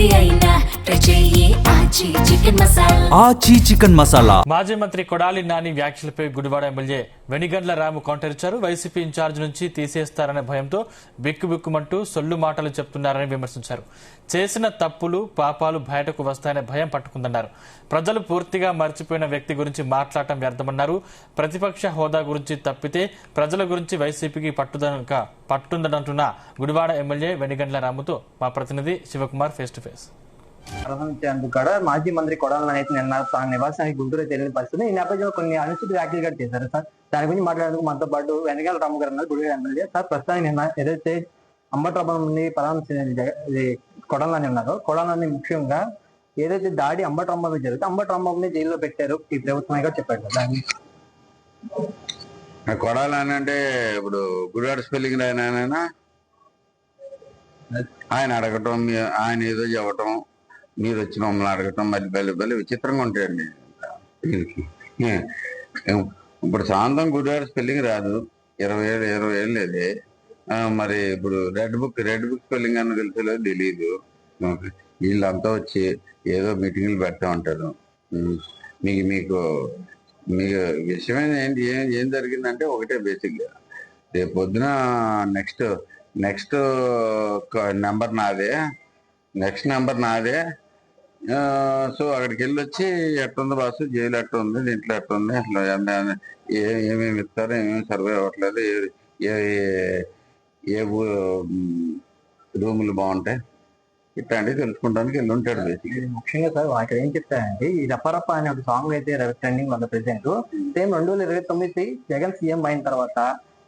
ఏది అయినా ట్రై చెయ్యి ఆచి చికెన్ మసాలా. ఆచి చికెన్ మసాలా. మాజీ మంత్రి కొడాలి నాని వ్యాఖ్యలపై గుడివాడ ఎమ్మెల్యే వెనిగండ్ల రాము కౌంటర్ ఇచ్చారు. వైసీపీ ఇన్ఛార్జ్ నుంచి తీసేస్తారనే భయంతో బిక్కుబిక్కుమంటూ సొల్లు మాటలు చెప్తున్నారని విమర్శించారు. చేసిన తప్పులు పాపాలు బయటకు వస్తాయనే భయం పట్టుకుందన్నారు. ప్రజలు పూర్తిగా మర్చిపోయిన వ్యక్తి గురించి మాట్లాడటం వ్యర్థమన్నారు. ప్రతిపక్ష హోదా గురించి తప్పితే ప్రజల గురించి వైసీపీకి పట్టుందనంటున్న గుడివాడ ఎమ్మెల్యే వెనిగండ్ల రాముతో మా ప్రతినిధి శివకుమార్ ఫేస్ టు ఫేస్. ప్రశ్నించేందుకు కూడా మాజీ మంత్రి కొడాలి నాని నిన్న తన నివాసానికి గుంటూరు తెలియని పరిస్థితి. ఈ నేపథ్యంలో కొన్ని అనుచిత వ్యాఖ్యలు కూడా చేశారు సార్. దాని గురించి మాట్లాడేందుకు మనతో పాటు వెనకాల రాము గారు ఉన్నారు, గుడివాడ ఎమ్మెల్యే. సార్, ప్రస్తుతానికి నిన్న ఏదైతే అంబట్రాంబం నుండి పరామర్శించిన కొడాలి నాని ఉన్నారో, కొడాలి నాని ముఖ్యంగా ఏదైతే దాడి అంబట్రాంబం జరిగితే అంబట్రాంబం జైల్లో పెట్టారు ఈ ప్రభుత్వం కూడా చెప్పారు. దాన్ని కొడాలి నాని అంటే ఇప్పుడు గుడివాడ స్పెల్లింగ్ ఆయన అడగటం, ఆయన ఏదో చెప్పటం, మీరు వచ్చి మమ్మల్ని అడగటం బలి విచిత్రంగా ఉంటాయండి. ఇప్పుడు సాయంత్రం గుడివాడ స్పెల్లింగ్ రాదు, 20 ఏళ్ళు లేదే. మరి ఇప్పుడు రెడ్ బుక్ స్పెల్లింగ్ అని తెలిసేలేదు, తెలీదు. వీళ్ళంతా వచ్చి ఏదో మీటింగ్లు పెడతా ఉంటారు. మీకు విషయం ఏంటి, ఏం జరిగిందంటే ఒకటే బేసిక్గా, రేపు పొద్దున నెక్స్ట్ నెంబర్ నాదే. సో అక్కడికి వెళ్ళి వచ్చి ఎట్టుంది బాసు, జైలు ఎట్టుంది, దీంట్లో ఎట్టుంది, అసలు ఏమేమి ఇస్తారు, ఏమేమి సర్వే అవ్వట్లేదు, ఏ రూములు బాగుంటాయి, ఇట్లాంటివి తెలుసుకుంటానికి వెళ్ళి ఉంటాడు బేసిక్. ముఖ్యంగా సార్ అక్కడ ఏం చెప్తారంటే, ఈ రప్పరప్ప అనే ఒక సాంగ్ అయితే ట్రెండింగ్ ఉంది ప్రెసెంట్. సేమ్ 2029 జగన్ సీఎం అయిన తర్వాత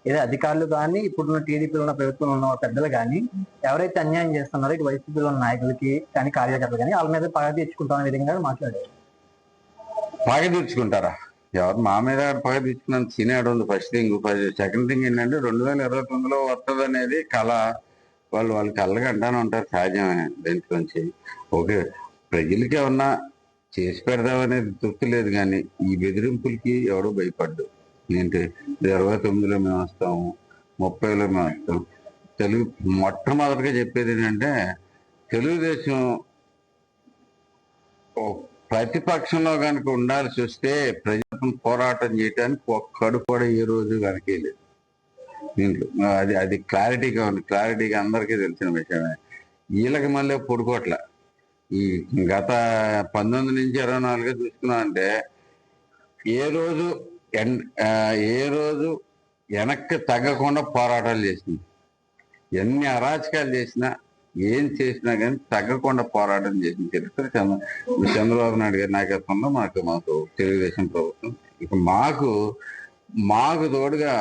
ఏదో అధికారులు కానీ, ఇప్పుడున్న టీడీపీలో ఉన్న ప్రభుత్వంలో ఉన్న పెద్దలు కానీ ఎవరైతే అన్యాయం చేస్తున్నారో, ఇటు వైసీపీలో ఉన్న నాయకులకి కానీ కార్యకర్తలు కానీ వాళ్ళ మీద పగ తీర్చుకుంటామనే విధంగా మాట్లాడారు. పగ తీర్చుకుంటారా? ఎవరు మా మీద పగ తీర్చుకున్నంత సీనియర్ ఉంది. First thing. సెకండ్ థింగ్ ఏంటంటే 2029లో వస్తుంది అనేది కళ. వాళ్ళు కళ్ళకి అంటానే ఉంటారు, సహజమే. దీంట్లోంచి ఓకే, ప్రజలకి ఏమన్నా చేసి పెడదామనేది తృప్తి లేదు, కానీ ఈ బెదిరింపులకి ఎవడో భయపడ్డు. ఏంటి 29లో మేము వస్తాము, 30లో మేము వస్తాం. మొట్టమొదటిగా చెప్పేది ఏంటంటే, తెలుగుదేశం ప్రతిపక్షంలో కనుక ఉండాల్సి వస్తే ప్రజలను పోరాటం చేయడానికి ఒక్కడు కూడా ఏ రోజు కనుక లేదు దీంట్లో. అది క్లారిటీగా ఉంది, క్లారిటీగా అందరికీ తెలిసిన విషయమే. వీళ్ళకి మళ్ళీ పొడుకోట్ల. ఈ గత 19 నుంచి 24 చూసుకున్నాం అంటే ఏ రోజు వెనక్కి తగ్గకుండా పోరాటాలు చేసింది. ఎన్ని అరాచకాలు చేసినా, ఏం చేసినా కానీ తగ్గకుండా పోరాటం చేసింది చరిత్ర చంద్రబాబు నాయుడు గారి నాయకత్వంలో మాకు తెలుగుదేశం ప్రభుత్వం. ఇక మాకు తోడుగా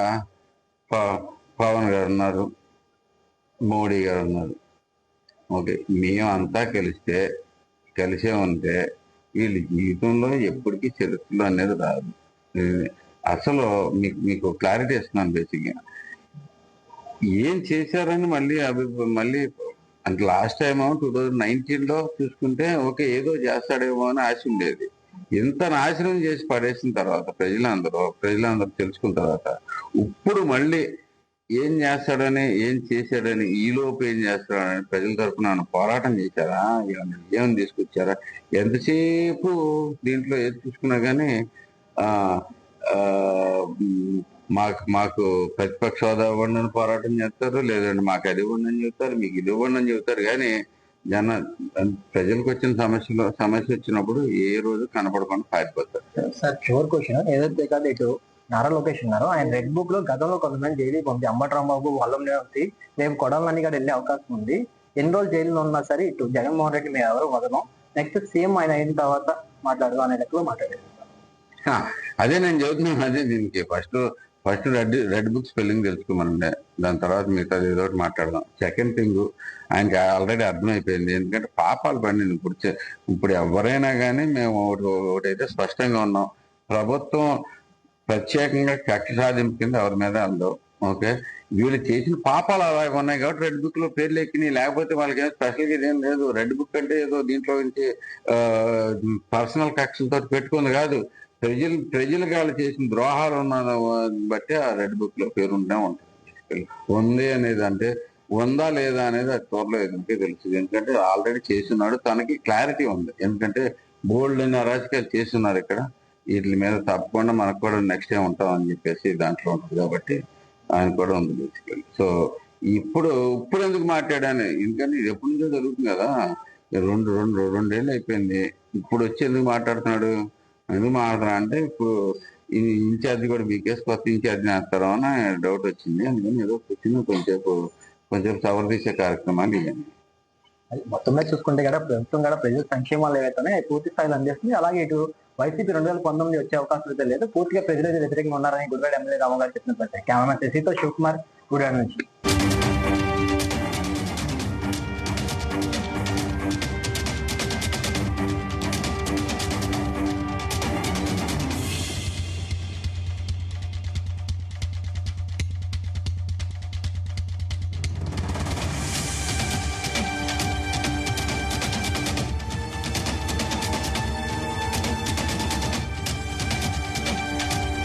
పవన్ గారు ఉన్నారు, మోడీ గారు ఉన్నారు. ఓకే, మేమంతా కలిసే ఉంటే వీళ్ళ జీవితంలో ఎప్పటికీ చరిత్రలో అనేది రాదు. అసలు మీకు క్లారిటీ ఇస్తున్నాను. బేసిక్గా ఏం చేశారని మళ్ళీ అంటే లాస్ట్ టైం 2019లో చూసుకుంటే ఓకే, ఏదో చేస్తాడేమో అని ఆశ ఉండేది. ఇంత నాశనం చేసి పడేసిన తర్వాత ప్రజలందరూ తెలుసుకున్న తర్వాత ఇప్పుడు మళ్ళీ ఏం చేస్తాడని, ఏం చేశాడని, ఈలోపు ఏం చేస్తాడని ప్రజల తరఫున పోరాటం చేశారా, ఏమని తీసుకొచ్చారా? ఎంతసేపు దీంట్లో ఏది చూసుకున్నా కానీ మాకు ప్రతిపక్ష హోదా ఇవ్వండి అని పోరాటం చేస్తారు, లేదంటే మాకు అది ఇవ్వండి అని చెబుతారు, మీకు ఇది ఇవ్వండి అని చెబుతారు. కానీ ప్రజలకు వచ్చిన సమస్య వచ్చినప్పుడు ఏ రోజు కనపడకుండా పారిపోతారు. సార్, చివరి క్వశ్చన్ ఏదైతే కాదు, ఇటు నారా లోకేష్ ఉన్నారు, ఆయన రెడ్ బుక్ లో గతంలో కొంతమంది జైలు పంపి అంబట్రాంబాబు వల్లం వచ్చి రేపు కొడాలి నాని గారు వెళ్ళే అవకాశం ఉంది. ఎన్ని రోజులు జైల్లో ఉన్నా సరే ఇటు జగన్మోహన్ రెడ్డి మేము ఎవరు వదలం, నెక్స్ట్ సీఎం ఆయన అయిన తర్వాత మాట్లాడదాం అనే లెక్కలో మాట్లాడారు. అదే నేను చదువుతున్నాను. అదే దీనికి ఫస్ట్ రెడ్ బుక్ స్పెల్లింగ్ తెలుసుకోమనండి, దాని తర్వాత మిగతా ఏదో ఒకటి మాట్లాడదాం. సెకండ్ థింగ్, ఆయనకి ఆల్రెడీ అర్థమైపోయింది. ఎందుకంటే పాపాలు పండింది. ఇప్పుడు ఎవరైనా కానీ మేము ఒకటైతే స్పష్టంగా ఉన్నాం, ప్రభుత్వం ప్రత్యేకంగా కక్ష సాధింపు కింద ఎవరి మీద అందవు. ఓకే, వీళ్ళు చేసిన పాపాలు అలాగే ఉన్నాయి కాబట్టి రెడ్ బుక్ లో పేర్లు ఎక్కినాయి. లేకపోతే వాళ్ళకి ఏదో స్పెషల్గా ఇదేం లేదు. రెడ్ బుక్ అంటే ఏదో దీంట్లో నుంచి పర్సనల్ కక్షలతో పెట్టుకుంది కాదు. ప్రజలకు వాళ్ళు చేసిన ద్రోహాలు ఉన్న బట్టి ఆ రెడ్ బుక్ లో పేరు ఉంటే ఉంటుంది. ఉంది అనేది అంటే ఉందా లేదా అనేది అది త్వరలో ఎదురుకే తెలుస్తుంది. ఎందుకంటే ఆల్రెడీ చేస్తున్నాడు, తనకి క్లారిటీ ఉంది. ఎందుకంటే బోల్డ్ అని అరాజకాలు చేస్తున్నారు ఇక్కడ, వీటి మీద తప్పకుండా మనకు కూడా నెక్స్ట్ టైం ఉంటాం అని చెప్పేసి దాంట్లో ఉంటుంది కాబట్టి ఆయన కూడా ఉంది బేసికలీ. సో ఇప్పుడు ఎందుకు మాట్లాడాను, ఎందుకంటే ఇది ఎప్పటి నుంచో జరుగుతుంది కదా, రెండేళ్ళు అయిపోయింది. ఇప్పుడు వచ్చి ఎందుకు మాట్లాడుతున్నాడు, ఎందుకు మాట్లాడుతున్నా అంటే ఇప్పుడు ఈ ఇన్ఛార్జ్ కూడా బీకేస్ కొత్త ఇన్ఛార్జ్ వేస్తారో అని డౌట్ వచ్చింది. అందుకని ఏదో కూర్చుని కొంచెం సవరదీసే కార్యక్రమాలు ఇవ్వండి. మొత్తం మీద చూసుకుంటే కూడా ప్రభుత్వం కూడా ప్రజల సంక్షేమాలు ఏవైతే పూర్తి స్థాయిలో అందిస్తుంది. అలాగే ఇటు వైసీపీ 2019 వచ్చే అవకాశం అయితే లేదు, పూర్తిగా ప్రజలు వ్యతిరేకంగా ఉన్నారని గుడివాడ ఎమ్మెల్యే రాము గారు చెప్పినట్టు. కెమెరామెన్ శశితో శివకుమార్, గుడివాడ నుంచి.